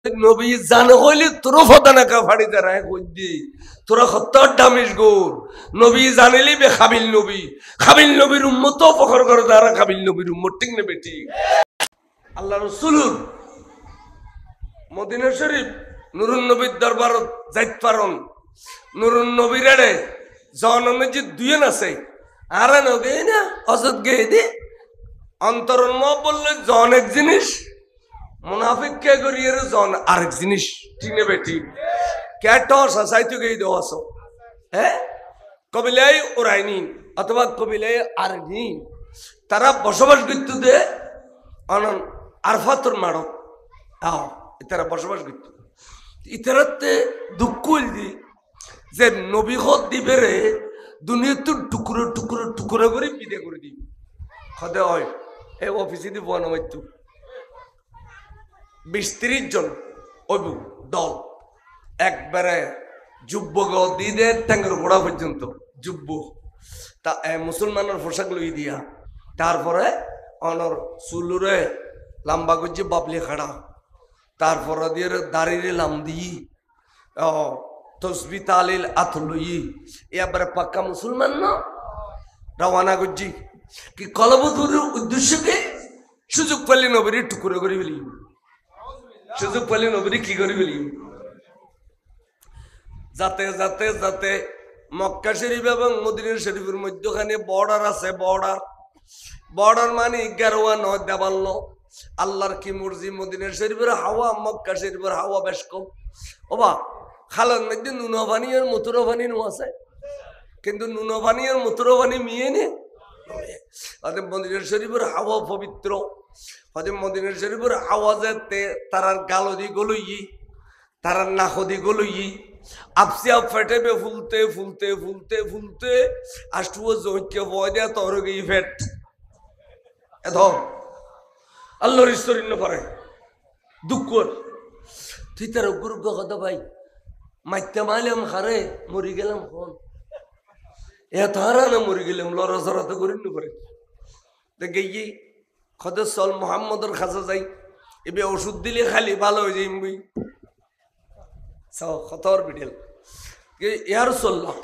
নবী জানে হইলে তোর ফদানা কা ফাড়ি দাঁড়ায় কইদি তোরা সত্তর দামিস গোর নবী জানিলি বে খাবিল নবীর উম্মত উপকার করে তারা খাবিল নবীর উম্মত ঠিক না বেটি আল্লাহ রাসূলুর মদিনা শরীফ নুরুন নবীর দরবার যাইত পারন নুরুন নবীর রে জননে যে দুইন আছে আর নগে না অসৎ গেই দি অন্তরন ম বললে জন এক জিনিস মুনাফিক কে করিয়ে জন আরেক জিনিস ঠিক না বেটি কে টস সাইতো গেই দেওয়া আছো হ্যাঁ কবিলায় ওরাইনি অথবা কবিলায় আরনি তারা বসবাস করতে দে অনন আরফাতর মাড়ক আও তারা বসবাস করতে ইতারাতে দুঃখ দি যে নবী হদ দিবে রে দুনিয়াতে টুকরো টুকরো টুকরো করে বিদে করে দিই খদে হয় এই অফিসে দিব নামাইতো 20-30 জন অবু দল একবারে যুব্বক দিয়ে ট্যাঙ্গের ঘোড়া পর্যন্ত যুব্ব তা মুসলমানের পোশাক লই দিয়া তারপরে অনর চুলুরে লম্বা করছে বাবলি খাড়া তারপরে দিয়ে দাঁড়িয়ে লাম দিই তসবি তালিল আত লই এবারে পাক্কা মুসলমান না রওনা করছি কি কলবতুরের উদ্দেশ্য কি সুযোগ পেলে নবীর টুকরো করে ফেলি সুযোগ পেলে নবীর কি করে ফেলি যাতে যাতে যাতে মক্কা শরীফ এবং মদিনা শরীফের মধ্যখানে বর্ডার আছে বর্ডার মানে 11 নয় দেবাল্য আল্লাহর কি মর্জি মদিনা শরীফের হাওয়া মক্কা শরীফের হাওয়া বেশ কম ওবা খালের মধ্যে নুনভানি আর মথুরাভানি নো আছে কিন্তু নুনভানি আর মথুরাভানি মিয়ে নে মদিনা শরীফের হাওয়া পবিত্র মদিনা শরীফের হাওয়া যাতে তারার গালদি গলই তারার নাকদি গলই আপসিয়া ফেটেবে ফুলতে ফুলতে ফুলতে ফুলতে আষ্টুও জৈকে বয় দেয়া তোর গই ফেট এত আল্লাহর ইস্তরিন্য করে দুঃখ তুই তার গুরু কথা ভাই মাইতে মাইলাম হারে মরি গেলাম কোন এত হারা না মরি গেলাম লড়াচড়া তো করি করে গিয়ে খদর চল মোহাম্মদর খাসা যাই এবার ওষুধ দিলে খালি ভালো হয়ে যাই বই খতর বিডেল ইয়ার চললাম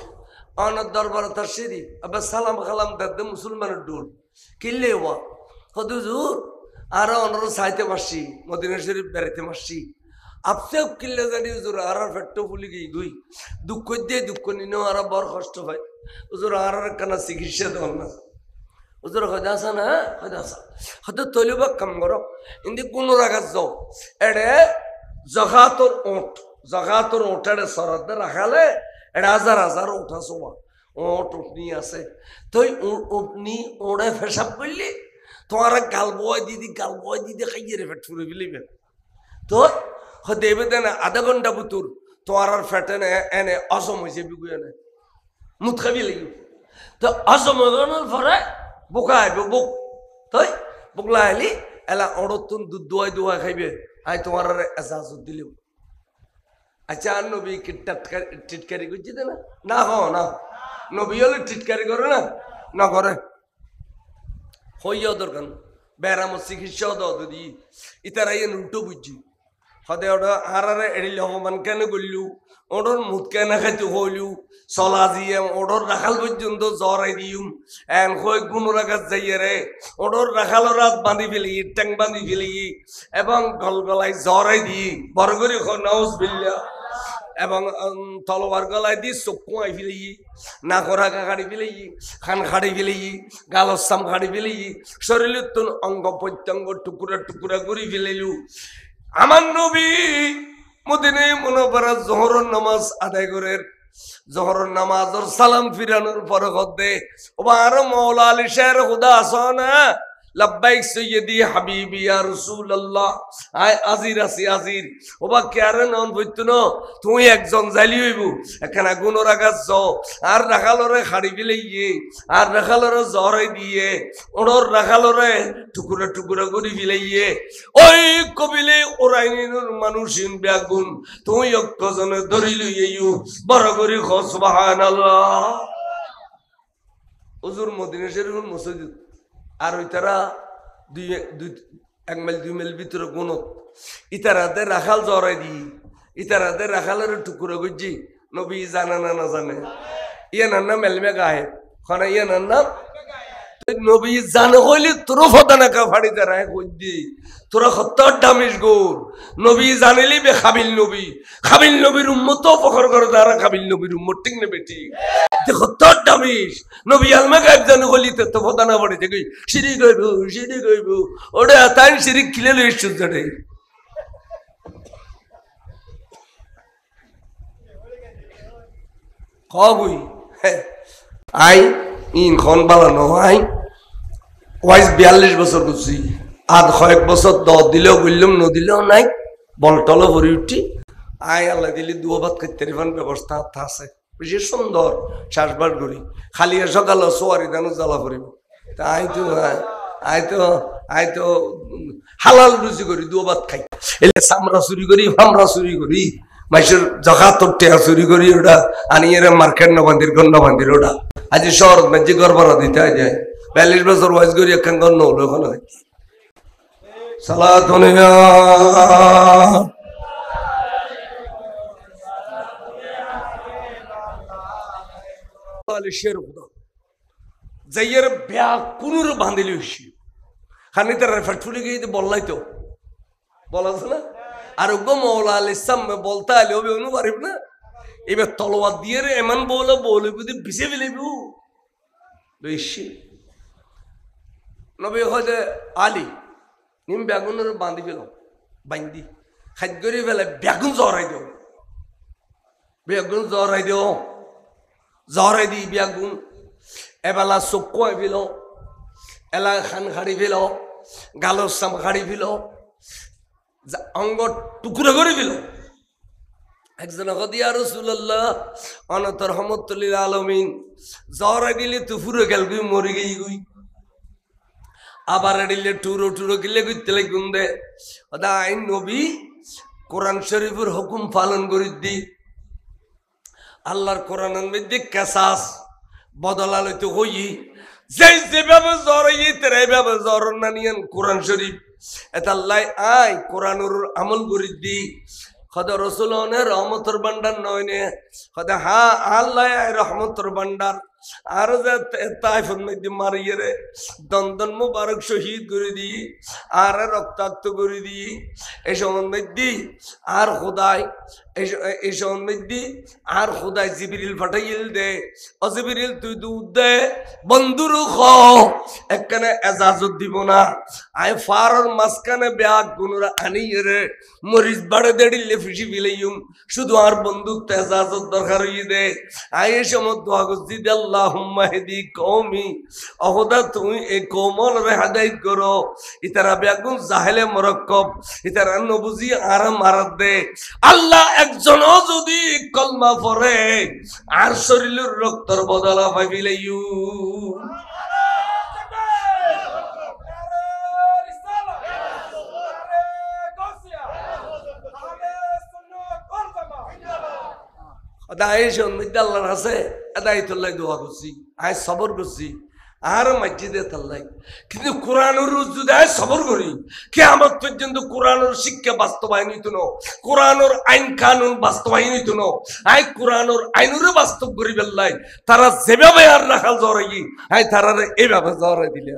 অনার দরবার তার সিঁড়ি আবার সালাম খালাম দাদে মুসলমানের ডোল কিনলে হওয়া কত জোর আর অনার সাইতে মারছি মদিনা শরীফ বেড়াইতে মারছি আপসেও কিনলে জানি হুজুর আর ফেট্ট ফুলি গিয়ে গুই দুঃখ দিয়ে দুঃখ নিনেও আর বড় কষ্ট হয় হুজুর আর কেন চিকিৎসা দেওয়ার না হুজুর হয়তো আসা না হয়তো আসা হয়তো তৈলবা কাম করো কিন্তু কোনো রাখাত যাও এড়ে জগাতর ওটারে সরাতে রাখালে এটা হাজার হাজার ওঠা শোভা উঠনি আছে তুই উঠনি ওড়ে ফেসাব করলি তোমার গাল বয় দিদি খাইয়ে রে ফেট ফুরে ফেলিবে তো দেবে দেন আধা ঘন্টা বুতুর তোমার আর ফেটে নে এনে অসম হয়েছে বিগুয়ে নে মুখ খাবি লাগি তো অসম হয়ে পরে বোকা আইব বুক তুই বুকলা আইলি এলা অড়তুন দুধ দোয়াই খাইবে আই তোমার এজাজত দিলেও আচ্ছা আর নবী কি টিটকারি করছি না না না নবী হলে টিটকারি করে না করে হইয়া দরকার বেড়াম চিকিৎসাও দাও দিদি ইতারা ইয়ে উল্টো বুঝছি হদে ওটা হারারে এড়িলে অপমান কেন করলু ওডর মুখ কেন খাইতে হইলু চলা দিয়ে ওডর রাখাল পর্যন্ত জ্বরাই দিম এন হই গুনো রাখাত যাইয়ে রে ওডর রাখালো রাত বাঁধি ফেলি ট্যাং বাঁধি ফেলি এবং গলগলাই জ্বরাই দি বরগরি নাউজ বিল্লা এবং তলবার গলায় দি চক্ষু আই ফেলি নাকরা কাড়ি ফেলি খান খাড়ি ফেলি গালসাম খাড়ি ফেলি শরীরের তো অঙ্গ প্রত্যঙ্গ টুকুরা টুকুরা করে ফেলিলু আমার নবী মদিনে মুনাওয়ারা জোহরের নামাজ আদায় করে জোহরের নামাজের সালাম ফিরানোর পরে হদে ওবার মাওলা আলী শাহের খুদা আসনা লব্বাইক সৈয়দি হাবিবি ইয়া রাসূলুল্লাহ আয় আজির আসি আজির ওবা কেয়ারে নন বইতো ন তুই একজন জালি হইব এখানে গুনো রাখাস আর রাখালরে খাড়ি ফেলাইয়ে আর রাখালরে জ্বরাই দিয়ে ওর রাখালরে টুকুরা টুকুরা করে ফেলাইয়ে ওই কবিলে ওরাইনির মানুষিন ব্যাগুন তুই অক্কজনে ধরি লইয়েও বড় করে খ সুবহানাল্লাহ হুজুর মদিনা শরীফের মসজিদ আর ওই তারা 1 মাইল 2 মাইল ভিতরে গুণত ইতারাতে রাখাল জড়াই দি ইতারাতে রাখালের টুকরো গুজি নবী জানা না জানে ইয়ে নান্না মেলমে গায়ে খানা ইয়ে নান্না নবী জানে হইলে তোর ফদানাকা ফাড়িতে রায় কইদি তোরা হত্যার ডামিস গোর নবী জানিলি বে খাবিল নবীর উম্মত ফখর করে তারা খাবিল নবীর উম্মত ঠিক না বেটি তে হত্যার ডামিস নবী আলমা গায়েব জানে হইলি তো ফদানা ফাড়িতে কই শিরি কইব ওরে তাই শিরি কিলে লইছ জড়ে কই আই ইন খন বালানো আই ওয়াইজ 42 বছর করছি আর কয়েক বছর দিলেও বললাম নদিলেও নাই বলটলো ভরি উঠি আই আল্লাহ দিলি দুবাদ করতে ব্যবস্থা আছে বেশি সুন্দর শ্বাসবাস করি খালি সকাল সোয়ারি দানো জ্বালা পড়িব আই তো হালাল রুচি করি দুবাদ খাই এলে চামড়া চুরি করি ফামড়া চুরি করি মাইসের জখা তোর টেয়া চুরি করি ওটা আনি এর মার্কেট নবান্দির ওটা আজ শহর মেজি গড়বড়া দিতে যায় 42 বছর ওয়াইজ করি একখান গণ্য হলো ওখানে সালাতুনিয়া যাইয়ের ব্যাগ কোনোর বাঁধিলি হইছি খানি তার ফেটফুলি গিয়ে বললাই তো বলা আছে না আর ওগো মৌলা আল ইসলাম বলতে আলে হবে অনু পারিব না এবার তলোয়ার দিয়ে রে এমন বলে বুঝি বিছে ফেলিব লইছি নবী হয়তো আলি নিম বেগুনের বাঁধি ফেল বান্ধি খাদ্যরি ফেলে বেগুন জড়াই দিও জড়াই দি বেগুন এবেলা চকুয়াই ফেল এলা খান খাড়ি ফেল গালর চাম খাড়ি ফেল অঙ্গ টুকরো করে ফেল একজন হদিয়া রাসূলুল্লাহ অনত রহমতুল লিল আলামিন জড়াই দিলে তো পুরো গেল গুই মরে গই আবার এডিলে টুরো গিলে গুইতে লাগুন দে ওদা আইন নবী কোরআন শরীফের হুকুম পালন করি দি আল্লাহর কোরআনের মধ্যে কেসাস বদলা লইতে হই যেভাবে জড়াই তেরে ভাবে জড়ন না নিয়েন কোরআন শরীফ এটা আল্লাহ আই কোরআনের আমল করি দি খোদা রসুলের রহমতর ভান্ডার নয় নে খোদা হা আল্লাহ রহমতর ভান্ডার আর যে তাইফের মধ্যে মারিয়ে রে দন্দন মুবারক শহীদ করে দিই আর রক্তাক্ত করে দিই এই সম্বন্ধে আর খোদাই এই সম্বন্ধে আর খোদাই জিবরিল ফাটাইল দে অজিবরিল তুই দুধ দে বন্ধুর খ একখানে এজাজত দিব না আই ফারর মাঝখানে ব্যাগ গুনুরা আনিয়ে রে মরিচ বাড়ে দেড়িলে ফিসি ফিলাইম শুধু আর বন্ধুক তো এজাজত দরকার হইয়ে দে আই এই সময় দোয়া করছি আল্লাহুম্মা হদি কওমি অহদা তুমি এই কওমর রে হেদায়েত করো ইতারা বেগুন জাহেলে মুরাক্কাব ইতারা নবুজি আরাম মারাত দে আল্লাহ একজন যদি কলমা পড়ে আর শরীরের রক্তর বদলা পাইলাইউ আল্লাহর কাছে আদায়তুল্লাহ দোয়া করছি আয় সবর করছি আর মসজিদে তাল্লাই কিন্তু কোরআনের যদি আয় সবর করি কে আমার পর্যন্ত কোরআনের শিক্ষা বাস্তবায়ন হইতো না কোরআনের আইন কানুন বাস্তবায়ন হইতো না আয় কোরআনের আইনের বাস্তব করি বেল্লাই তারা যেভাবে আর রাখাল জড়াই আয় তারা এইভাবে জড়াই দিলে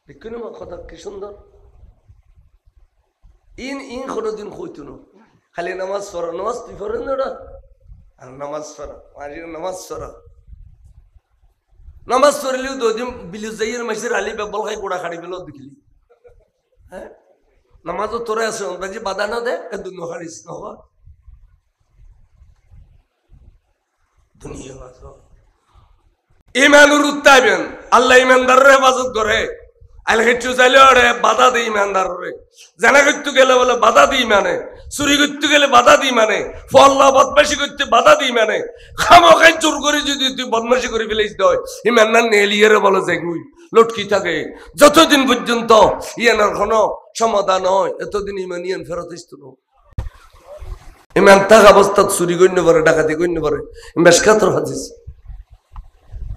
দেখুন কথা কি সুন্দর ইন কোনোদিন হইতো না খালি নামাজ পড়ো নামাজ তুই পড়েন না ওরা আর নামাজ পড়া নামাজ পড়লেও দুদিন বিলু যাইয়ের মাসের আলি বেবল খাই গোড়া খাড়ি পেলেও দেখিলি হ্যাঁ নামাজও তোরে আছে যে বাধা না দে দুন খাড়িস নহবা দুনিয়া ইমানুর উত্তাইবেন আল্লাহ ইমানদারের হেফাজত করে আল হেঁটু চাইলে ওরে বাধা দিই ইমানদারে জানা করতে গেলে বলে বাধা দিই মানে চুরি করতে গেলে বাধা দিই মানে ফল্লা বদমাসি করতে বাধা দিই মানে খামোখাই চোর করে যদি তুই বদমাসি করে ফেলিস দয় ইমানদার নেলিয়ে বলে যে গুই লটকি থাকে যতদিন পর্যন্ত ইয়ানার কোনো সমাধান হয় এতদিন ইমান ইয়ান ফেরত আসতো ইমান থাকা অবস্থা চুরি গণ্য পারে ডাকাতি গণ্য পারে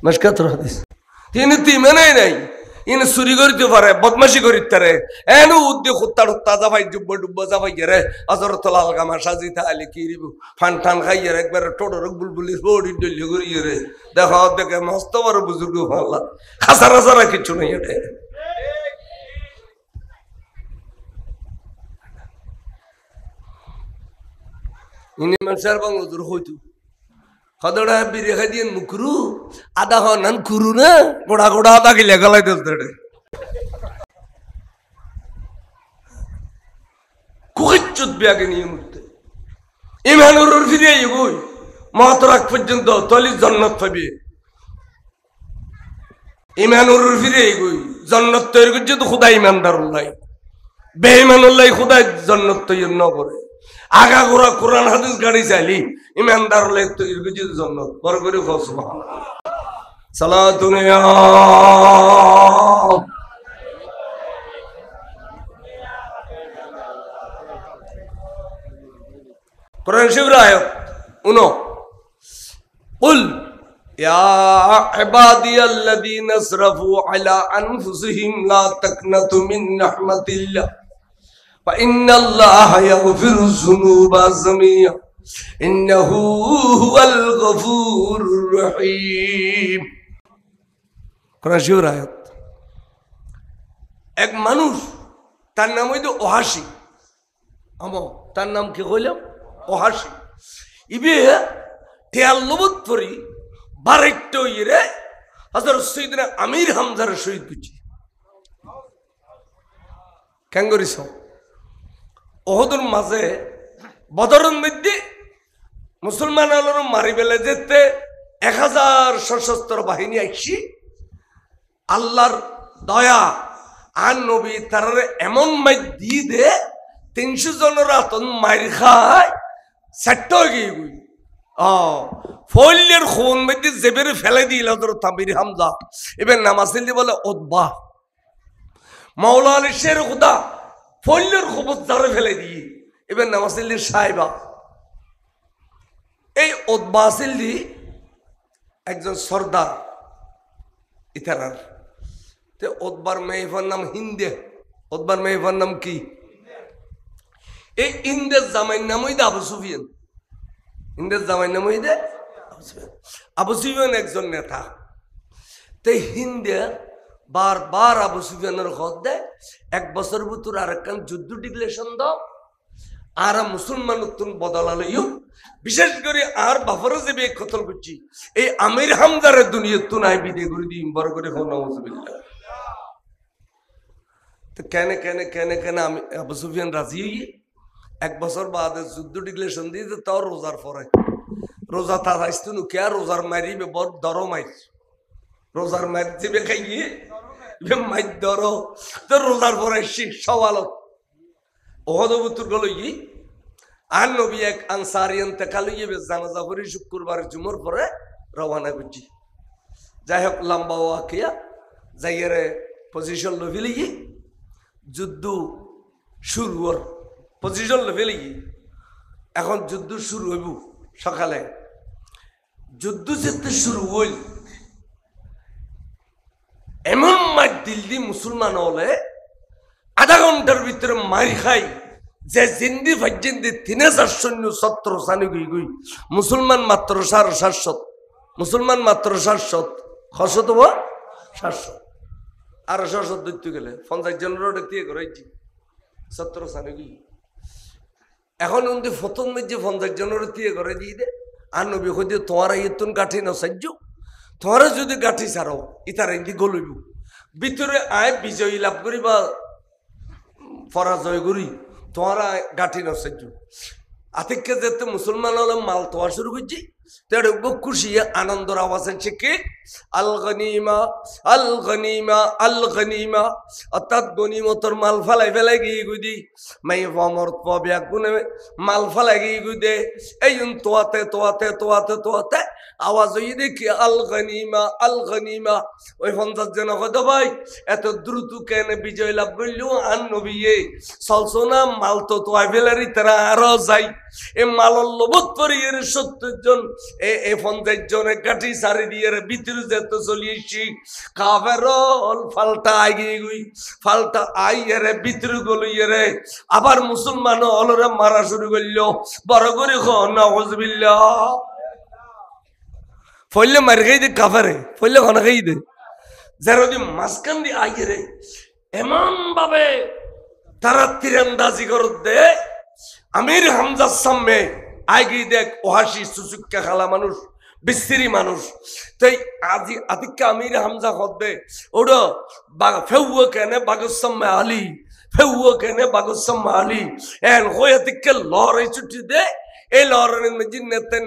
মেশকাতর হাদিস তিনি তো ইমানেই নাই ইন চুরি করিতে পারে বদমাশি করিতে পারে এনু উদ্দি কুত্তা টুত্তা যাবাই ডুব্ব ডুব্ব যাবাই গেরে আজরত লাল গামা সাজিতা আলি কি রিবু ফান টান খাইয়ে একবার টোটর বুলবুলি বড়ি ডলি করিয়ে রে দেখো দেখে মস্ত বড় বুজুর্গ আল্লাহ খাসারা সারা কিছু নেই এটা ইনি মানুষের বাংলাদেশ হইতো কদড়া বিরে খাই দিয়ে মুকরু আদা হন কুরু না গোড়া গোড়া আদা গিলে গলাই দিতে কুকিচ্ছুত বিয়াকে নিয়ে মুহূর্তে ইমানুর ফিরে বই মহাতরাক পর্যন্ত তলি জন্নত পাবি ইমানুর ফিরে গই জন্নত তৈরি করছে তো খুদা ইমানদারুল্লাহ বেঈমানুল্লাহ খুদা জন্নত তৈরি ন করে আগা গোড়া কোরআন হাদিস গাড়ি চাইলি ইমানদার হলে তৈরি করছে জন্নত বড় করে সুবহানাল্লাহ সালাতুন ইয়া কোরআন শরীফের আয়াত 9 কুল ইয়া ইবাদিয়াল্লাযীনা আসরাফু আলা আনফুসিহিম লা তাকনাতু মিন রাহমাতিল্লাহ ফা ইন্নাল্লাহা ইয়াগফিরুয যুনুবা জামিআ ইন্নাহু হুয়াল গফুরুর রহিম কোরআন শরীফের আয়াত এক মানুষ তার নাম হইতো ওহাসি তার নাম কি কইলাম ওহাসি ইবে তেয়াল লবত পরি বারেকটো ইরে হযরত সাইয়েদনা আমির হামজার শহীদ করছি কেন করিস ওহদুর মাঝে বদরের মধ্যে মুসলমান আলোর মারি বেলে যেতে 1000 সশস্ত্র বাহিনী আইছি আল্লাহর দয়া আর নবী তারারে এমন মাই দিয়ে দে 300 জনের আতন মারি খায় সেট হয়ে গিয়ে ফলের খুন মধ্যে জেবের ফেলে দিল তামির হামজা এবার নামাজিল বলে ওদবা মাওলা আলী শের খুদা ফলের খবর দাঁড়ে ফেলে দিয়ে এবার নামাজিল সাহেবা এই ওদবা আসিল দি একজন সর্দার ইতারার তে ওদবার মেয়েফার নাম হিন্দে ওদবার মেয়েফার নাম কি এই ইন্দের জামাইয়ের নাম হইতে আবু সুফিয়ান ইন্দের জামাইয়ের নাম হইতে আবু সুফিয়ান একজন নেতা তাই হিন্দে বারবার আবু সুফিয়ানের হদ দেয় 1 বছর ভিতর আরেকখান যুদ্ধ ডিক্লেরেশন দাও আর মুসলমান নতুন বদলালইও বিশেষ করে আর বাফরে যে বে কতল করছি এই আমির হামজারের দুনিয়া তো নাই বিদে করে দিই বড় করে হো নাউজুবিল্লাহ তো কেন আমি আবু সুফিয়ান রাজি হই 1 বছর বাদে যুদ্ধ ডিক্লেরেশন দিয়ে তাও রোজার পরে রোজা তা আসতো নু কে রোজার মারিবে বড় দরো মাইর রোজার মার দিবে খাইয়ে মাইর দরো তো রোজার পরে সওয়ালত ওহদবুতুর গল ই আর নবী এক আনসারিয়ান তেকালইয়ে বে জানাজা পড়ি শুক্রবার জুমার পরে রওনা করছি যাই হোক লম্বা ওয়াকিয়া যাইরে পজিশন লভিলি যুদ্ধ শুরু হল পজিশন লভিলি এখন যুদ্ধ শুরু হইব সকালে যুদ্ধ যেতে শুরু হইল এমন মার দিল দি মুসলমান হলে আধা ঘন্টার ভিতরে মারি খাই যে জিন্দি ফাইজিন্দি 3000 সৈন্য 17 সানি গুই মুসলমান মাত্র 750 মুসলমান মাত্র 700 খসত 700 আর 700 দিতে গেলে 50 জন রোড দিয়ে করাইছি 17 সানি গুই এখন উনি প্রথম যে 50 জন রোড দিয়ে করে দিয়ে দে আর নবী কইতে তোমারা ইতুন গাঠি না সাজ্জু তোমারা যদি গাঠি ছাড়ো ইতারা ইন্দি গলইব ভিতরে আয় বিজয়ী লাভ করিবা পরাজয় করি তোমারা গাঠি নসাইজ আতিককে যেতে মুসলমান হলে মাল তোয়া শুরু করছি তেড়ে খুশি আনন্দর আওয়াজ আছে কি আল গনিমা আল গনিমা আল গনিমা অর্থাৎ গনিমতর মাল ফেলাই গিয়ে গুদি মাই ভমর পবিয়া গুনে মাল ফেলাই গিয়ে গুদে এই তোয়াতে আওয়াজ হয়ে দেখি আল গনিমা ওই 50 জন কত ভাই এত দ্রুত কেন বিজয় লাভ করলো আন নবিয়ে চলছো না মাল তো তোয়াইবেলারি তারা আরো যাই এ মালর লোভত পরিয়ের 70 জন এ 50 জনে কাঠি সারি দিয়ে ভিতরে যেত চলিয়েছি কাফেরল ফালটা আগিয়ে গই ফালটা আইয়ারে ভিতরে গলিয়ে আবার মুসলমান অলরে মারা শুরু করলো বড় করে নাউযুবিল্লাহ ফলে মার খাই দে কাফারে ফলে খানা খাই দে যারা দি মাসকান দি আইরে এমন ভাবে তারা তীরন্দাজি করে দে আমির হামজার সামনে আগে দেখ ওহাসি সুসুক্কা খালা মানুষ বিশ্রী মানুষ তাই আজি আতিকা আমির হামজা হদে ওড়ো বাগ ফেউয়া কেনে বাগসাম্মে আলী ফেউয়া কেনে বাগসাম্মে আলী এন হয়াতিকে লড়াই ছুটি দে এই লড়াইয়ের মধ্যে নেতে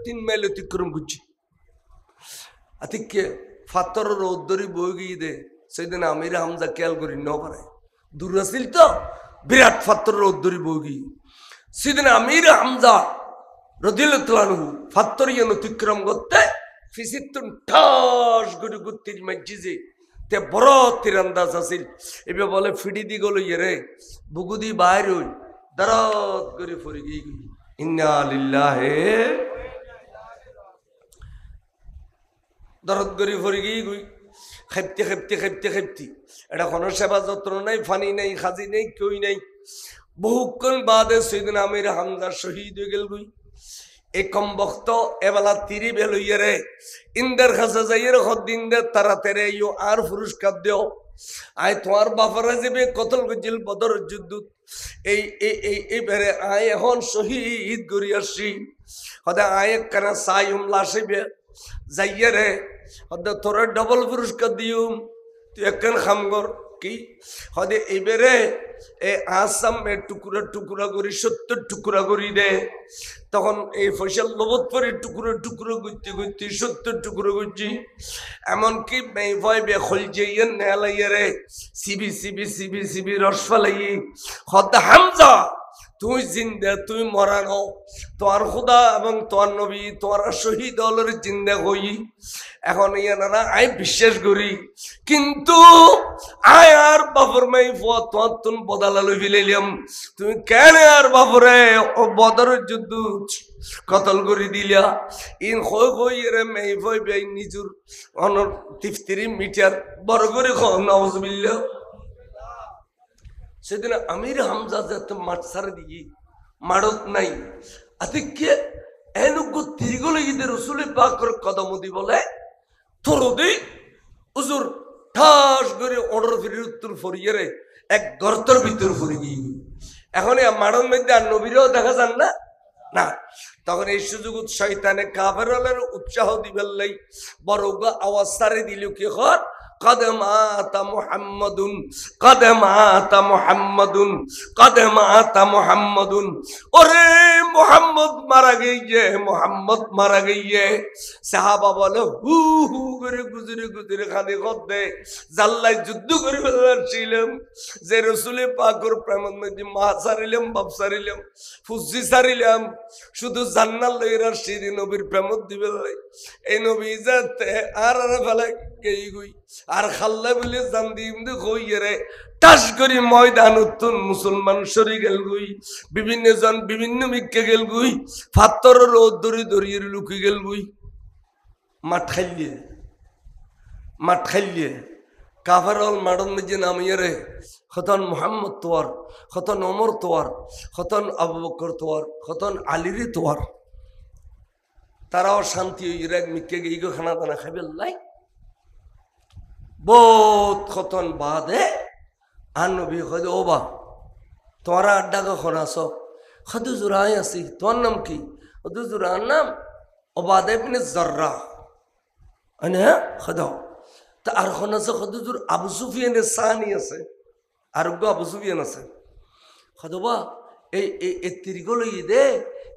3 মাইল অতিক্রম করছি আতিকে ফাতরের উদ্দরি বই গিয়ে দে সেদিন আমির হামজা খেয়াল করি ন পারে দূর আসিল তো বিরাট ফাতরের উদ্দরি বই গিয়ে সেদিন আমির হামজা রদিয়াল্লাহু ফাতরিয়ান অতিক্রম করতে ফিসিতুন ঠাস গুড়ি গুত্তির মসজিদে তে বড় তীরন্দাজ আছিল এবে বলে ফিডি দি গলো ইরে বুগুদি বাইর হই দারাত করে ফরি গই ইন্না লিল্লাহি দারাত করে ফরি গই খেপতি এটা কোনো সেবা যত্ন নাই ফানি নাই খাজি নাই কই নাই বহুক্ষণ বাদে সেদিন আমির হামজা শহীদ হয়ে গেল গই এই কম বক্ত এবেলা তিরি বেল হইয়ে ইন্দের কাছে যাইয়ের হদ্দিন দে তারা তেরে ইউ আর পুরস্কার দেও আয় তোমার বাপারা যাবে কতল গজিল বদর যুদ্ধ এই বেড়ে আয় এখন শহীদ করি আসছি হদে আয় কানা সাইম লাসিবে যাইয়ে রে হদে তোর ডবল পুরস্কার দিউম তুই একখান খামগর কি হদে এবারে এ আসাম টুকরা করি 70 টুকরা করি দে তখন এই ফসল লোবত পরে টুকরো করতে 70 টুকরো করছি এমনকি ভয় বে খলজে নেলাইয়ে রে সিবি রস ফালাই হদ হামজা তুই জিন্দা তুই মরানো তোর খুদা এবং তোর নবী তোর শহীদ হলের জিন্দা হই এখন ইয়ানারা আই বিশ্বাস করি কিন্তু আয় আর বাপর মাই তোমার তুন বদলা লই ফেলাইলাম তুমি কেন আর বাপরে ও বদরের যুদ্ধ কতল করে দিলা ইন কই রে মেই ভয় বে নিজুর অনর 33 মিটার বড় করে নাউজুবিল্লাহ সেদিন আমির হামজা যাতে মাঠ সারে দিয়ে মারত নাই আতিকে এনুগো তিরিগলে ঈদের রসুলের পাকর কদমদি বলে থরদি উজুর ঠাস করে অর্ডার ফিরে উত্তর ফরিয়ে রে এক গর্তর ভিতর ফরি গিয়ে এখন মারণ মধ্যে আর নবীরাও দেখা যান না না তখন এই সুযোগ শয়তানে কাফেরদের উৎসাহ দিবেন লাই বড় আওয়াজ সারে দিল কি হর قد مات محمد ওরে মোহাম্মদ মারা গইয়ে মোহাম্মদ মারা গইয়ে সাহাবা বলে হু হু করে গুজরে খালি করতে জাল্লাই যুদ্ধ করে ফেলছিলাম যে রাসূলে পাকের প্রেমের মধ্যে মা সারিলাম বাপ সারিলাম ফুজি সারিলাম শুধু জান্নাত লইরার শিরি নবীর প্রেমত দিবে এই নবী যাতে আর ফেলে গই গই আর খাল্লা বলে জান দিম দে কইয়ে রে টাস করি ময়দান উত্তন মুসলমান সরি গেল গুই বিভিন্ন জন বিভিন্ন মিক্কে গেল গুই ফাত্তর রোদ দড়িয়ে লুকি গেল গুই মাঠ খাইলিয়ে কাফারল মাডন মধ্যে নামিয়ে রে খতন মোহাম্মদ তোয়ার খতন ওমর তোয়ার খতন আবু বকর তোয়ার খতন আলীরে তোয়ার তারাও শান্তি ইরাক মিক্কে গিয়ে খানা দানা খাইবে লাই বহুত খতন বাদে আর নবী কয় ও বা তোমার আড্ডা কখন আসো খদু জুরাই আসি তোমার নাম কি খদু জুরার নাম ওবাদা ইবনে জাররা হ্যাঁ খদাও তা আর খন আছে খদু জুর আবু সুফিয়ানের সাহানি আছে আর আবু সুফিয়ান আছে খদবা এই তিরিগল দে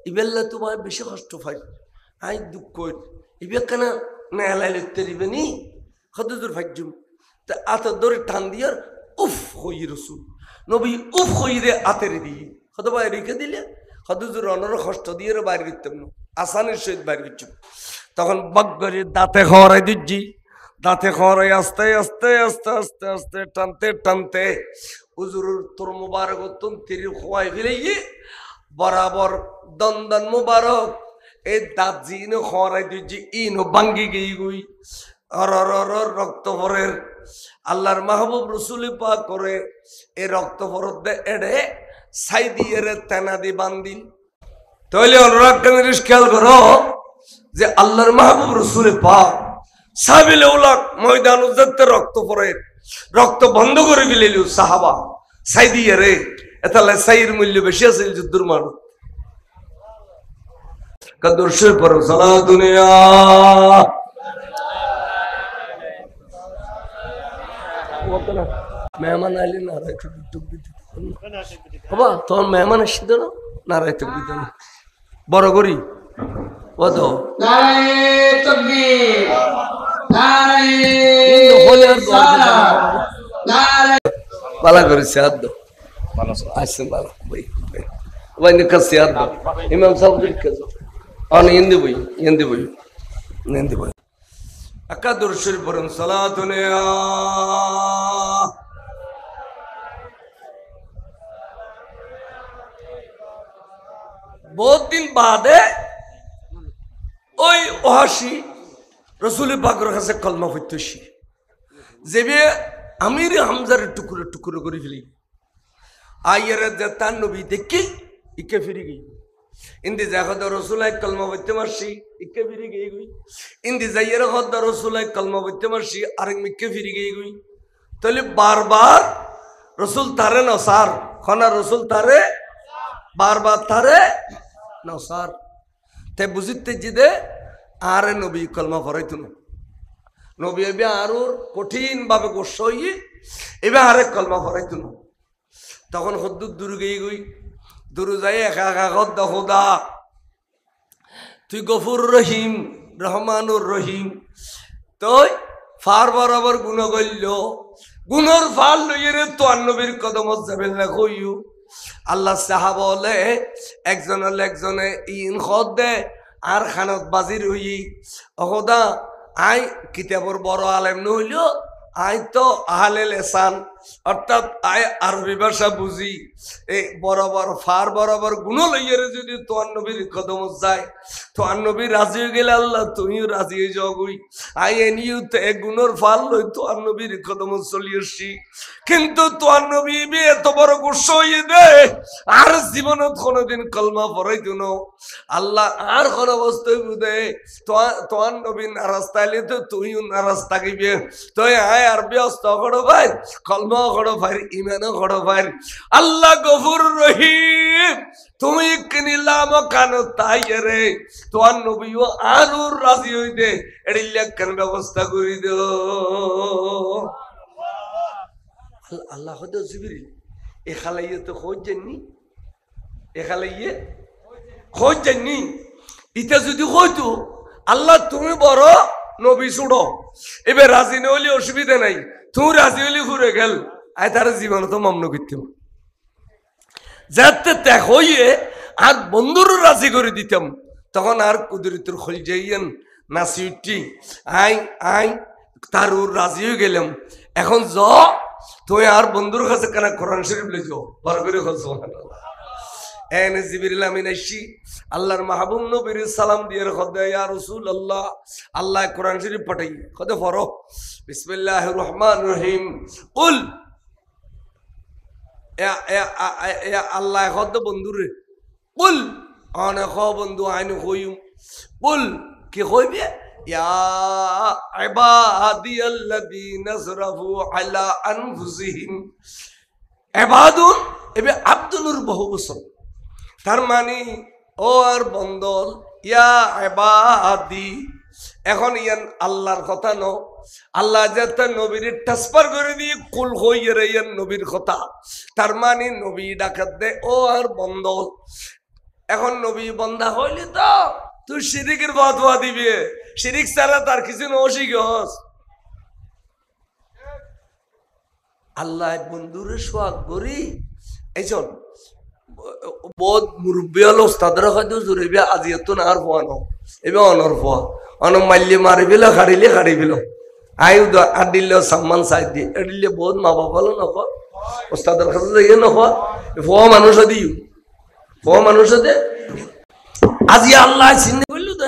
ইবেল্লা তোমার বেশি কষ্ট পাই আই দুঃখ ইবে কেন নেলাইলে তেরিবে নি খদু জুর ফাইজুম তা আত দরে টান দিয়ার উফ হই রসুল নবী উফ হই রে আতের দিয়ে খদবা রেখে দিলে হদুজুর অনর কষ্ট দিয়ে বাইর করতাম না, আসানের সহিত বাইর করতাম। তখন বকগরি দাঁতে খরাই দিচ্ছি, দাঁতে খরাই আস্তে আস্তে আস্তে আস্তে আস্তে টানতে টানতে হুজুরের তোর মুবারক তন্ত্রী খোয়াই ফেলে গিয়ে বরাবর দন্দন মুবারক এই দাঁত জিন খরাই দিচ্ছি ইনো ভাঙ্গি গিয়ে গুই অর রক্ত ভরের আল্লাহর মাহবুব রসুল পাক করে এই রক্ত ভরত এড়ে ছাই দিয়ে রে তেনা দি বান্দিল। তাহলে অনুরাগ জিনিস খেয়াল করো যে আল্লাহর মাহবুব রসুল পাক সাবিলে উলাক ময়দান উজ্জাতে রক্ত পরে রক্ত বন্ধ করে গেলিল সাহাবা ছাই দিয়ে রে এতালে ছাইয়ের মূল্য বেশি আছে যুদ্ধর মানুষ কাদর্শের পর সালা দুনিয়া মেহমান আইলে নারায় টুক দিতে বাবা তখন মেহমান আসছিল না নারায় টুক দিতে না বড় করি কত পালা করেছে আদ আসছেন পালা ভাই কাছে আদ ইমাম সাহেব হিন্দি বই হিন্দি বই হিন্দি বই একাদুর শরীফ পড়ুন সালাতুন बहुत दिन बाद ওই ওহাসি রসুল পাকের কাছে কলমা পড়তেছি যেবে আমির হামজার টুকরো টুকরো করে ফেলি আইয়ার যে তার নবী দেখি ইকে ফিরে গই ইন্দি জায়গা রসুলাই কলমা পড়তে মারছি ইকে ফিরে গিয়ে গই ইন্দি যাইয়ের হদ্দা রসুলাই কলমা পড়তে মারছি আরেক মিকে ফিরে গিয়ে গই তাহলে বারবার রসুল তারে নসার খনা রসুল তারে বারবার তারে নসার তে বুঝিতে জিদে আরে নবী কলমা পড়াইতো না নবী এবে আরো কঠিন ভাবে গোস্ব হইয়ে এবে আরে কলমা পড়াইতো না তখন হদ্দুর দূর গিয়ে গই দূর যাই একা একা হদ্দা খোদা তুই গফুর রহিম রহমানুর রহিম তুই ফার বরাবর গুণ গল্য গুণর ফাল লইয়ে রে তো নবীর কদমত যাবেন না কইও আল্লাহ সাহা বলে একজন হলে একজনে ইন খদ দে আর খানত বাজির হই অহদা আই কিতাবর বড় আলেম নহইল আই তো আহলে লেসান অর্থাৎ আই আরবি ভাষা বুঝি এই বরাবর ফার বরাবর গুণ লইয়ারে যদি তোর নবীর কদম যায় তোর নবী রাজি হয়ে গেলে আল্লাহ তুমিও রাজি হয়ে যাও গই আই এনিও তো এক গুণর ফাল লই তোর নবীর কদম চলিয়েছি কিন্তু তোর নবী এত বড় গুস্ব হইয়ে দে আর জীবনত কোনোদিন কলমা পড়াই দিন আল্লাহ আর কোন অবস্থায় বুঝে তোর নবী নারাজ তাইলে তো তুইও নারাজ থাকিবে তুই আয় আর ব্যস্ত করো ভাই কলমা করো ভাই ইমানও করো ভাই আল্লাহ গফুর রহিম তুমি কিনিলাম কান তাই রে তোর নবীও আরো রাজি হইতে এটি লেখার ব্যবস্থা করে দিও আল্লাহ হয়তো জিবরিল এখালাইয়ে তো খোঁজ জাননি এখালাইয়ে খোঁজ জাননি ইটা যদি হইতো আল্লাহ তুমি বড় নবী ছুড়ো এবার রাজি নইলে অসুবিধা নাই তুমি রাজি হইলে ঘুরে গেল আয় তার জীবন তো মামন করতাম যাতে ত্যাগ হইয়ে আর বন্ধুরও রাজি করে দিতাম তখন আর কুদরতুর খোল যাইয়েন নাচি উঠি আই আই তার রাজি হয়ে গেলাম এখন য তুই আর বন্ধুর কাছে কেন কোরআন শরীফ লে যাও বড় করে খোঁজ এনে জিবরিল আমিন আইসি আল্লাহর মাহবুব নবীর সালাম দিয়ে খোদা ইয়া রাসূলুল্লাহ আল্লাহ কোরআন শরীফ পাঠাই খোদা পড়ো বিসমিল্লাহির রহমানির রহিম কুল ইয়া আল্লাহ খোদা বন্ধুরে কুল আনা খ বন্ধু আইন কইম কুল কি কইবে ইয়া ইবাদিয়াল্লাযীনা আসরাফু আলা আনফুসিহিম ইবাদুন এবে আব্দুনুর বহু বছর তার মানে ও আর বন্দল ইয়া ইবাদি এখন ইয়ান আল্লাহর কথা ন আল্লাহ যাতে নবীর ট্রান্সফার করে দিয়ে কুল হইয়ে রে ইয়ান নবীর কথা তার মানে নবী ডাকাত দে ও আর বন্দল এখন নবী বন্দা হইলি তো তুই শিরিকের ফতোয়া দিবে শিরিক ছাড়া তার কিছু নশিগস আল্লাহ বন্ধুরে সোয়াগ করি এইজন বহুত মুরব্বী হলো ওস্তাদের হয়তো জুড়ে আজি এত না আর ফোয়া ন এবার অনর ফোয়া অনক মারলে মারি পেল খাড়িলে খাড়ি পেল আয়ু আডিলে সম্মান চাই দিয়ে এডিলে বহুত মা বাবা হলো নখ ওস্তাদের কাছে যাইয়ে নখা ফোয়া মানুষ দিও ফোয়া মানুষ দে আজি আল্লাহ চিন্তা করলো তো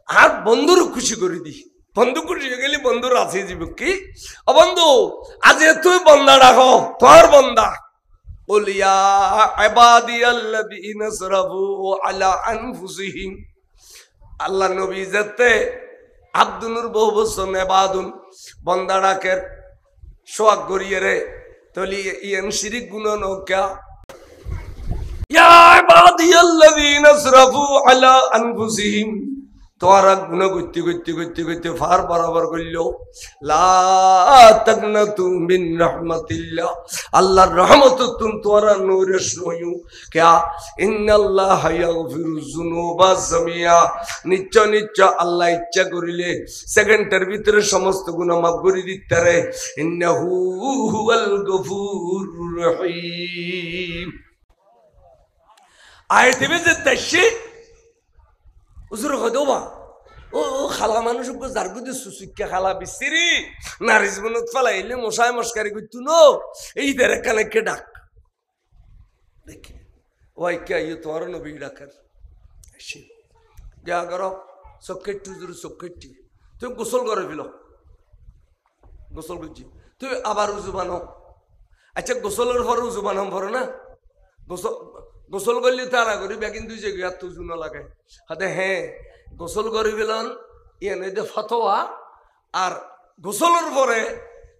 আর বন্ধুর খুশি করে দি বন্ধু খুশি হয়ে গেলি বন্ধুর আছে জীব কি ও বন্ধু আজ তুই বন্দা ডাকো তোর বন্দা বলিয়া ইবাদিয়াল্লাযীনা আসরাফু আলা আনফুসিহিম আল্লাহ নবী যেতে আব্দুনুর বহু বছর নেবাদুন বন্দা ডাকের সোয়াগ করিয়ে রে তলি ইয়ান শিরিক গুনাহ নকা ইয়া ইবাদিয়াল্লাযীনা আসরাফু আলা আনফুসিহিম তোরা গুনাহ করতে ফার বরাবর কইলো লা তাকনাতু মিন রাহমাতিল্লাহ আল্লাহর রহমত তুম তোরা নূরে শুয়ু क्या ইন্নাল্লাহা ইয়াগফিরু যুনুবা জামিয়া নিশ্চয় আল্লাহ ইচ্ছা করিলে সেকেন্ডের ভিতরে সমস্ত গুনাহ মাফ করে দিতে পারে ইন্নাহু হুয়াল গফুরুর রহিম আয়াতে যে তাশি উজুর হদবা ও খালা মানুষ জারগুদি সুসুক্কা খালা বিসিরি নারিজ বনত ফালাইলে মশায় মস্কারি করতু নো এই দেরে কানেকে ডাক দেখি ওই কে আইও তোমার নবী ডাকার আসি যা করো সকেট্টি উজুর সকেট্টি তুই গোসল করে ফেলো গোসল করছি তুই আবার উজু বানো আচ্ছা গোসলের পর উজু বানাম পর না গোসল করলে তারা করি বেকিন দুই জায়গায় তো উজু না লাগে হাতে হ্যাঁ গোসল করি পেলেন ইয়ে নইতে ফতোয়া আর গোসলের পরে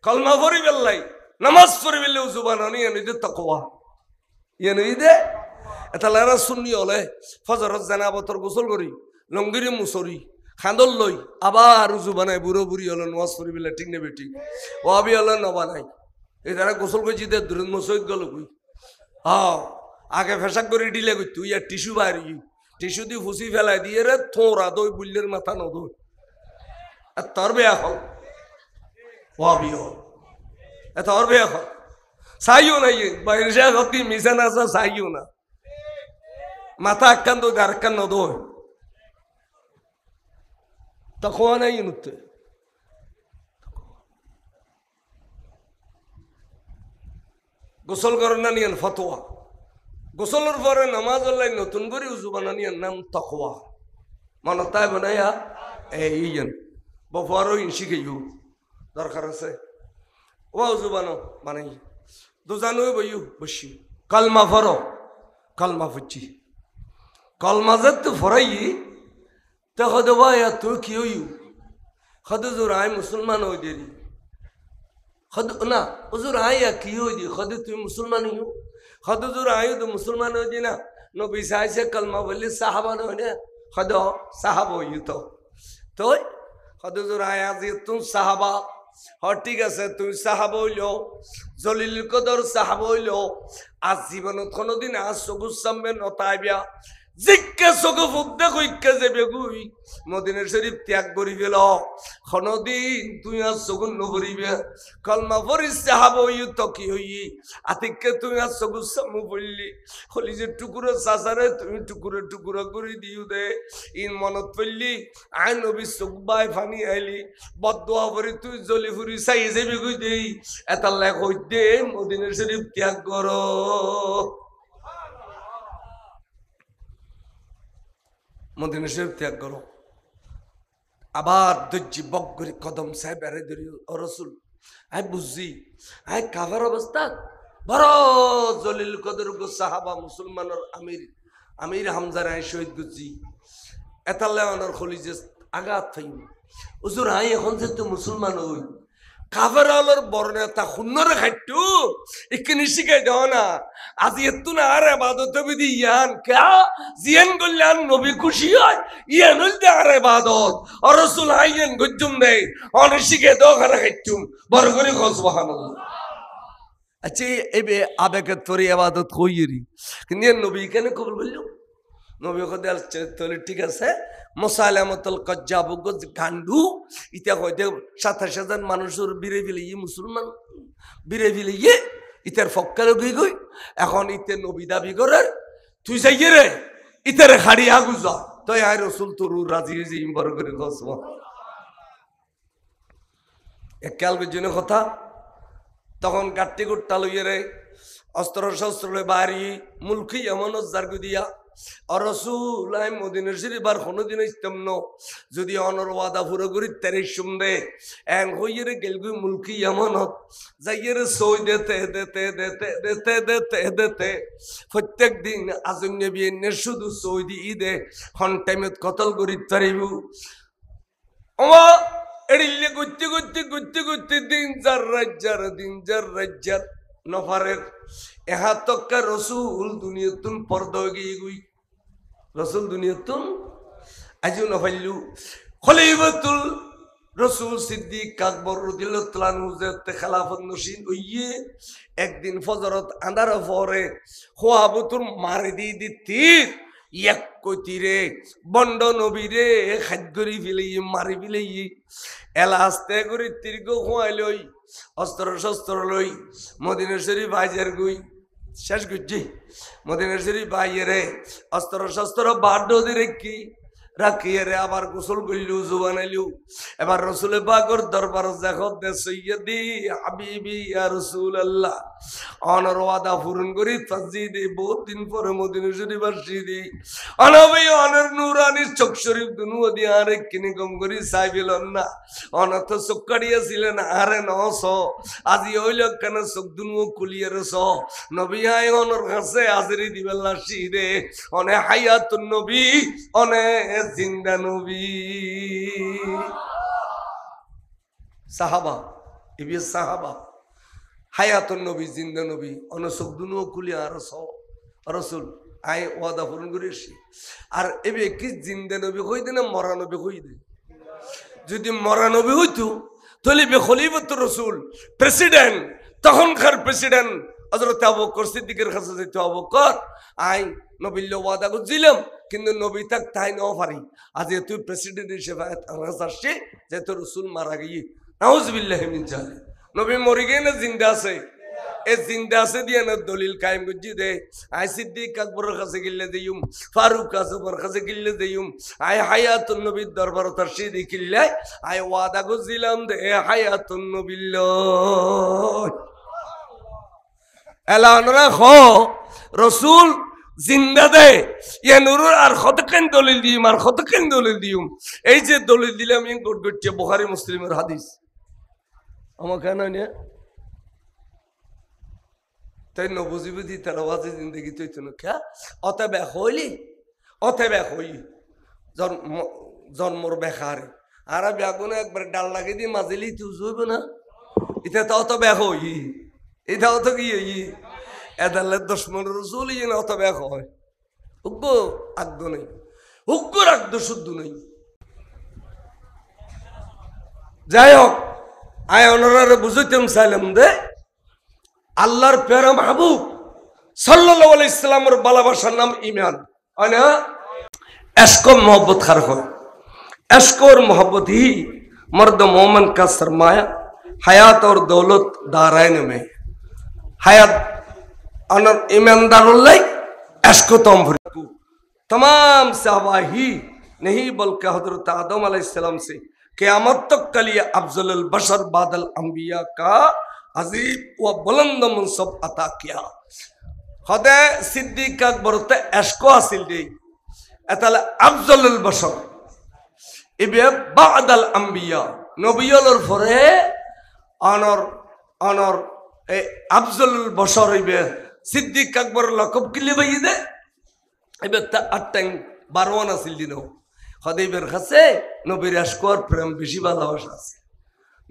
কলমা পড়ি পেলাই নামাজ পড়ি পেলে উজু বানানি ইয়ে নইতে তকোয়া ইয়ে নইতে এটা লেরা শুনি হলে ফজরত জানাবতর গোসল করি লঙ্গিরি মুসরি খান্দল লই আবার উজু বানাই বুড়ো বুড়ি হলো নামাজ পড়ি পেলে ঠিক নেবে ঠিক ও আবি হলে নবানাই এই তারা গোসল করছি দে দূর মসজিদ গেল কই হ্যাঁ আগে ফেসাক করে ডিলে কই তুই আর টিস্যু বাইর টিস্যু দিয়ে ফুসি ফেলাই দিয়ে রে থোড়া দই বুল্লের মাথা নদই আর তোর বেয়া হল ভাবিও তোর বেয়া হল চাইও না ইয়ে বাইরে সে হতি মিশে না চাইও না মাথা একখান দই আর একখান নদই তখন নাই নুতে গোসল করেন না নিয়েন ফতোয়া গোসলের পরে নামাজ আল্লাহ নতুন করে উজু বানানিয়ার নাম তাকওয়া মনে তাই বানাইয়া এইজন বফারও শিখে দরকার আছে ও উজু বানো বানাই দুজানো বইয়ু বসি কালমা ফরো কালমা ফুচি কালমা যে ফরাই তো হদবা তুই কি হইউ হদ জোর আয় মুসলমান হই দেরি হদ না হুজুর আয়া কি হই দি হদ তুই মুসলমান হইউ হদ জোর আয়ু তো মুসলমান হই দি না নবী সাহেব কালমা বললি সাহাবা নয় না হদ সাহাবা হইউ তো হদ জোর আয়া যে তুই সাহাবা হ ঠিক আছে তুই সাহাবা হইল জলিল কদর সাহাবা হইল আজ জীবনত কোনোদিন আজ সবুজ সামনে নতাইবিয়া জিজ্ঞে চকু ফুকতে কইকে যাবে গুই মদিনা শরীফ ত্যাগ করি গেল কোনদিন তুই আর চকু নভরিবে কলমা পড়িস সাহাবা হইউ তো কি হই আতিককে তুই আর চকু সামু পড়লি হলি যে টুকুরো চাচারে তুমি টুকুরো টুকুরো করে দিও দে ইন মনত পড়লি আই নবী চোখ বাই ফানি আইলি বদুয়া করে তুই জ্বলি ফুরি চাই যাবি গুই দেই এটা লেখ হই দে মদিনা শরীফ ত্যাগ করো মদিনা শরীফ ত্যাগ করো আবার দজ্জি বক করে কদম সাহেব আরে ধরি ও রসুল আই বুঝছি আই কাভার অবস্থা বড় জলিল কদর গো সাহাবা মুসলমানের আমির হামজার আই শহীদ গুজি এতালে অনার খলি যে আঘাত থাইম হুজুর আই এখন যেহেতু মুসলমান হই কাভার আলোর বর্ণে তা সুন্দরে খাইটু ইকিনি শিখাই দাও না আজি এত্তু না আর ইবাদত বিধি ইয়ান কা জিয়ান গল্লান নবী খুশি হয় ইয়ান হইতে আর ইবাদত আর রাসূল আইয়ান গজ্জুম দেই অন শিখাই দাও খারা খাইটু বড় করে সুবহানাল্লাহ আচ্ছা এবে আবেগে তোর ইবাদত কইরি কিন্তু নবী কেন কবুল বললো নবী কদাল চলে ঠিক আছে মুসালামাতুল কাজ্জাব গান্ডু ইটা কইতে ২৭,০০০ মানুষের বিরে ফেলে মুসলমান বিরে ফেলে ইটার ফক্কারে গই এখন ইতে নবী দাবি করে তুই যাইয়ে রে ইতারে খাড়ি আগু যা তুই আয় রসুল তোর রাজি হয়েছে ইম্বর করে কসম এক কাল জন্য কথা তখন কাট্টি কুট্টা লইয়ে রে অস্ত্র শস্ত্র বাড়ি মুলকি এমন জার্গু দিয়া অরসুল আই মদিনা শরীফ আর কোনোদিন ইসলাম ন যদি অনর ওয়াদা পুরো করি তেরে শুনবে এন হইয়ে রে গেলগুই মুলকি এমনত যাইয়ে রে সই দেতে দেতে দেতে দেতে দেতে দেতে প্রত্যেক দিন আজম নবী এনে শুধু সই দি দে হন টাইমত কতল করি তারিব ওমা এড়িলে গুত্তি গুত্তি গুত্তি গুত্তি দিন যার রাজ্জার নফারের এহাতক্কা রসুল দুনিয়াতুন পর্দা গিয়ে গুই রসুল দুনিয়াতুন আজিও নফাইলু খলিফাতুল রসুল সিদ্দিক আকবর রাদিয়াল্লাহু তাআলা হুজরতে খেলাফত নশীন হইয়ে একদিন ফজরত আন্ধার পরে খোয়াবতুর মারি দি তীর এক কতিরে বন্ড নবীরে খাদ্যরি ফেলেই মারি ফেলেই এলা আস্তে করে তীর্ঘ খোয়াই লই অস্ত্র শস্ত্র লই মদিনা শরীফ বাজার গুই শেষ গুজি মদিনা শরীফ বাইরে অস্ত্র শস্ত্র বাড্ডো দিয়ে রাখিয়ে রে আবার গোসল করলু জুবানাইলু এবার রসুল পাকর দরবার দেখত দে সৈয়দি হাবিবি ইয়া রাসূলুল্লাহ অনর ওয়াদা পূরণ করি তাসজিদে বহুত দিন পরে মদিনা শরীফ আসি দি অনবী অনর নূরানি চোখ শরীফ দুনু দি আরে কিনি কম করি সাইবিলন না অনত চোখড়িয়া ছিলেন আরে নস আজি হইল কেন চোখ দুনু কুলিয়ার স নবী আই অনর কাছে হাজিরি দিবেলা শিরে অনে হায়াতুন নবী অনে জিন্দা নবী সাহাবা ইবি সাহাবা হায়াতুন নবী জিন্দা নবী অনসক দুনো কুলি আর রাসূল আই ওয়াদা পূরণ করেছি আর এবে কি জিন্দা নবী কইদে না মরা নবী কইদে যদি মরা নবী হইতো তাহলে বে খলিফাতুর রাসূল প্রেসিডেন্ট তখনকার প্রেসিডেন্ট হযরত আবু বকর সিদ্দিকের কাছে যেত আবু বকর আই নবীর ওয়াদা করছিলাম কিন্তু নবী তাক তাই নাও পারি আজ তুই প্রেসিডেন্ট হিসেবে আসছে যে তোর রসুল মারা গিয়ে নাউজুবিল্লাহি মিন জালিক নবী মরে গিয়ে না জিন্দা আছে এ জিন্দা আছে দিয়ে না দলিল কায়েম করছি দে আই সিদ্দিক আকবরের কাছে গিল্লে দিউম ফারুক আজমের কাছে গিল্লে দিউম আই হায়াতুন নবীর দরবার তার সিদি কিল্লাই আই ওয়াদা করছিলাম দে হায়াতুন নবিল্লাহ এলান রাখো রসুল জিন্দা দে ইয়া নুরুর আর কতক্ষণ দলিল দিম আর কতক্ষণ দলিল দিম এই যে দলিল দিলাম ইন কোট করছে বুখারী মুসলিমের হাদিস আমার কেন না তাই নবুঝিবি দি তেলাওয়াজে জিন্দগি তুই তো কে অতএব হই জন্মর বেখারে আর বেগুনে একবার ডাল লাগিয়ে দিয়ে মাঝিলি তুই জইব না এটা তো অত বেখ হই এটা অত কি হই এদালের দুশমন রসুল ইয়ে অত বেখ হয় উগ্র আগ্দ নেই উগ্র আগ্দ শুদ্ধ নেই যাই হোক আয় অনারে বুঝইতাম চাইলাম দে আল্লাহর প্যারা মাহবুব সাল্লাল্লাহু আলাইহি সাল্লামের ভালোবাসার নাম ঈমান হয় না इश्क और मोहब्बत खर हो इश्क और मोहब्बत ही मर्द मोमन का सरमाया हयात और दौलत दारैन में हयात अनर ईमानदारुल्लाह इश्क तो तमाम सहाबा ही नहीं बल्कि हजरत आदम अलैहिस्सलाम से क़यामत तक के लिए अफजलुल बशर बादल अंबिया का अजीब व बुलंद मनसब अता किया खुदा सिद्दीक अकबर ते इश्क हासिल दी এতালে আফজলুল বশর ইবে বাদাল আম্বিয়া নবিয়লর পরে অনর এই আফজলুল বশর ইবে সিদ্দিক আকবর লকব কিলে বাইয়ে দে ইবে তা আটটাং বারওয়ান আছিল দিন খদিবের কাছে নবীর আশকর প্রেম বেশি ভালোবাসা আছে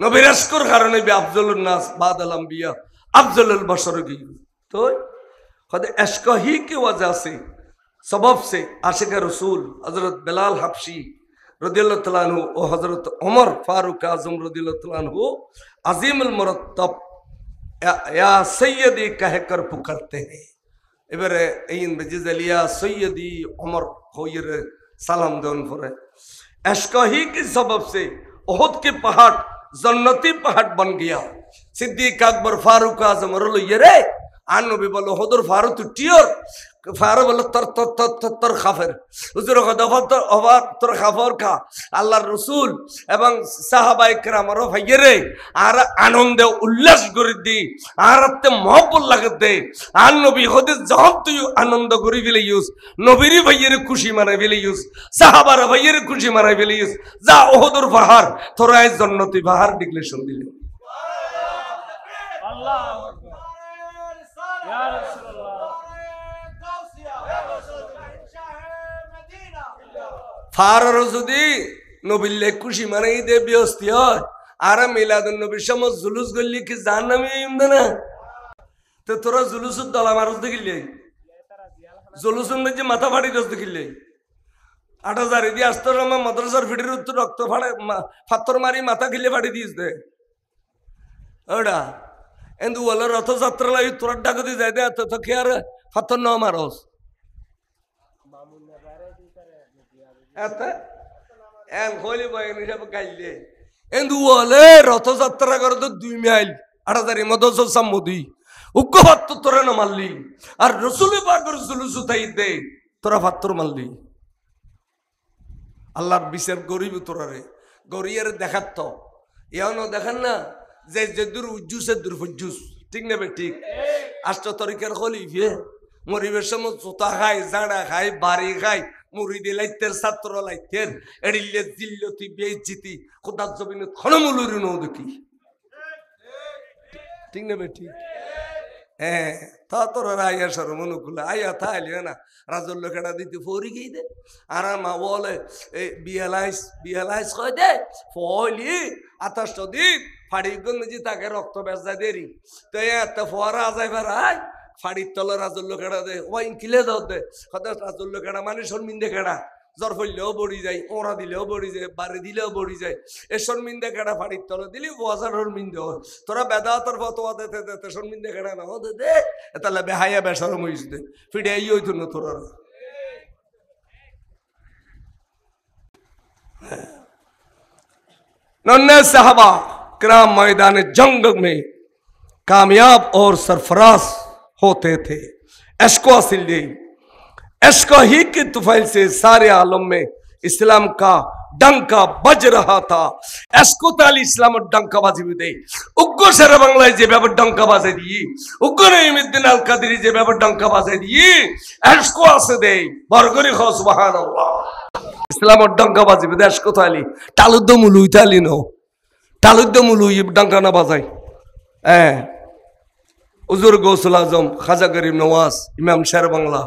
নবীর আশকর কারণে ইবে আফজলুল নাস বাদাল আম্বিয়া আফজলুল বশর গই তো খদে ইশক হি কি वजह से सबब से आशिक रसूल हजरत बिलाल हबशी रदियल्लाहु तआला अन्हु और हजरत उमर फारूक आजम रदियल्लाहु तआला अन्हु अजीमुल मुरत्तब या सैयदी कहकर पुकारते हैं इबरे इन बजिजलिया सैयदी उमर खोयर सलाम दोन फरे इश्क ही के सबब से उहद के पहाड़ जन्नती पहाड़ बन गया सिद्दीक अकबर फारूक आजम रलो ये रे আর নবী বলল হদর ফারু তুই টিওর ফারু বলল তোর খাফের হুজুর তোর খাফর খা আল্লাহর রসুল এবং সাহাবায়ে কেরামরও ভাইয়েরে আর আনন্দে উল্লাস করে দি আর মহব্বত লাগে দে আর নবী হদে যখন তুই আনন্দ করি ফেলে ইউস নবীরই ভাইয়ের খুশি মানাই ফেলে ইউস সাহাবার ভাইয়ের খুশি মানাই ফেলে ইউস যা ওহদর পাহাড় তোরা এই জন্নতি পাহাড় ডিক্লেরেশন দিলে ফারার যদি নবীলে খুশি মানে দে ব্যস্তি হয় আর মিলাদুন নবীর সময় জুলুস গল্লি কি জান নামে ইমদে না তো তোরা জুলুসুর দলা মারুস দেখিলে জুলুসুর যে মাথা ফাটি দোষ দেখিলে ৮০০০ দিয়ে আসতো আমার মাদ্রাসার ফিটির উত্তর রক্ত ফাড়ে ফাত্তর মারি মাথা খিলে ফাটি দিস দে ওটা কিন্তু বলে রথযাত্রা লাগে তোর ডাকতে যাই দে তো কি আর ফাত্তর ন মারস রথযাত্রা করে তো 2 মাইল ৮০০০ মদস সাম্মদি উগ্র ফাত্তর তোরা না মারলি আর রসুল পাকের জুলুস উঠাই দে তোরা ফাত্তর মারলি আল্লাহর বিচার গরিব তোরা রে গরিয়ার দেখাত তো এও দেখেন না যে যেদুর উজ্জুসের দুর্ফুজ্জুস ঠিক নেবে ঠিক ৮ তারিখের খলিফে মরিবের সময় জোতা খায় জাড়া খায় বাড়ি খায় মুরিদি লাইতের ছাত্র লাইতের এড়িলে জিল্লতি বেইজ্জতি খোদার জমিনে খনমুলুরি নও দেখি ঠিক নেবে ঠিক হ্যাঁ তা তোরা আইয়া সরম অনুকূলে আইয়া থাইলে না রাজর লোকেরা দিতে ফরি গিয়ে দে আর মা বলে এই বিয়ালাইস কয় দে ফলি ২৮ দিন ফাড়ি গন্ধ যে তাকে রক্ত বেচা দেরি তো এত ফোয়ারা যাইবার আয় ফাড়ির তলে রাজর লোকেরা দে ওয়াইন কিলে দাও দে কথা রাজর লোকেরা মানে শর্মিন্দে কেডা জ্বর ফললেও বড়ি যায় ওরা দিলেও বড়ি যায় বাড়ি দিলেও বড়ি যায় এ শর্মিন্দে কেডা ফাড়ির তলে দিলি ওয়াজার শর্মিন্দে হয় তোরা বেদাতর ফতোয়া দেতে শর্মিন্দে কেডা না হতে দে তাহলে বেহাইয়া বেসরম হইস দে ফিরে এই হইতো না তোরা नन्हे साहबा किराम मैदान जंग में कामयाब और सरफराज होते थे। एशको हासिल दी एशको ही की तुफैल से सारे आलम में इस्लाम का डंका बज रहा था। एशको ताली इस्लाम डंका बाजी भी दे उग्गो शेर बांग्लादेश जे बाबर डंका बाजे दी उग्गो नईमुद्दीन अल कादरी जे बाबर डंका बाजे दी एशको आसे दे बरगरी खो सुभान अल्लाह इस्लाम डंका बाजी भी दे एशको ताली टालुद्दो मुलुई ताली नो टालुद्दो मुलुई डंका ना बाजाई उजुर गौसुल आजम खाजा गरीब नवाज इमाम शेर बांग्ला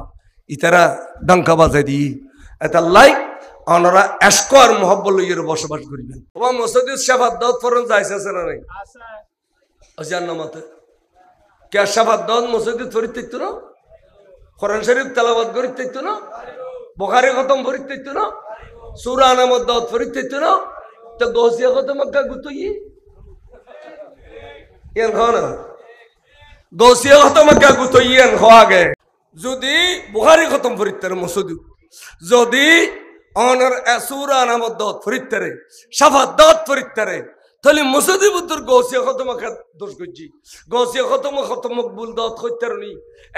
इतारा डंका बाजाई दी एता लाइक अनरा एशको और मोहब्बत लइएर बसबास करिबेन ओबा मसजिद शाफात दाऊद फरन जाइছে আছে না নাই আছে আজান নামাতে কে শাফাত দাউদ মসজিদ ফরিতে তো না কোরআন শরীফ তেলাওয়াত করিতে তো না বুখারী খতম ফরিতে তো না সূরা নামাত দাউদ ফরিতে তো না তো গৌসিয়া খতম কা গুতই ইয়ান খানা গৌসিয়া খতম কা গুতই ইয়ান খাওয়াগে যদি বুখারী খতম ফরিতে মসজিদ যদি অনর সূরা নামাত দাউদ ফরিতে শাফাত দাউদ ফরিতে তাহলে মুসদিবুদ্দুর গৌসিয়া খতম কা দোষ গজি গৌসিয়া খতম মকবুল দাউদ কইতারনি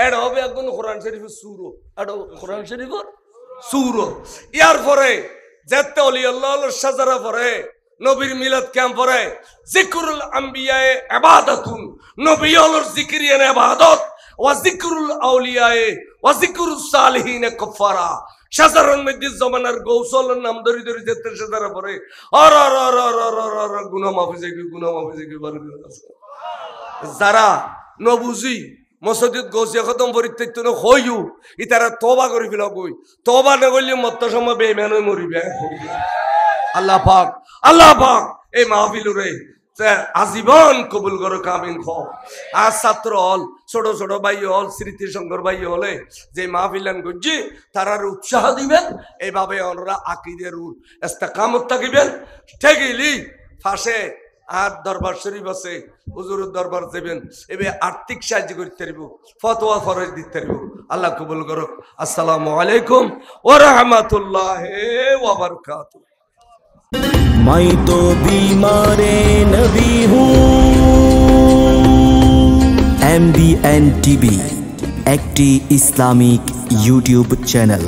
এড হবে একজন কোরআন শরীফের সূরা এড কোরআন শরীফের সূরা ইয়ার পরে যেতে ওলি আল্লাহর শাজারা পরে নবীর মিলাদ ক্যাম্প পরে যিকরুল আম্বিয়ায়ে ইবাদাতুন নবিয়র যিকরিয়ান ইবাদত ওয়া যিকরুল আউলিয়ায়ে ওয়া যিকরুস সালিহিন কাফারা শাজারার মধ্যে জামানার গৌসলের নাম ধরে ধরে যেতে শাজারা পরে আর গুনাহ মাফি যাবে যারা নবুজি মসজিদ গৌসিয়া খতম পরিত্যক্ত ন হইউ ইতারা তওবা করি ফেলা কই তওবা না করলে মত সময় বেঈমান হই মরিবে আল্লাহ পাক এই মাহফিলরে আজীবন কবুল করো কামিন খ আর ছাত্র হল ছোট ছোট ভাই হল স্মৃতি শঙ্কর ভাই হলে যে মাহফিলান গজি তারার উৎসাহ দিবেন এইভাবে ওনারা আকীদের ইস্তেকামত থাকিবেন ঠিকইলি ফাঁসে আর দরবার শরীফ আছে হুজুরের দরবার যাবেন এবে আর্থিক সাহায্য করতে পারব ফতোয়া ফরজ দিতে পারব আল্লাহ কবুল করুক আসসালামু আলাইকুম ওয়া রাহমাতুল্লাহি ওয়া বারাকাতুহু मैं तो बीमार नबी हूँ MBN TV একটি ইসলামিক ইউটিউব চ্যানেল।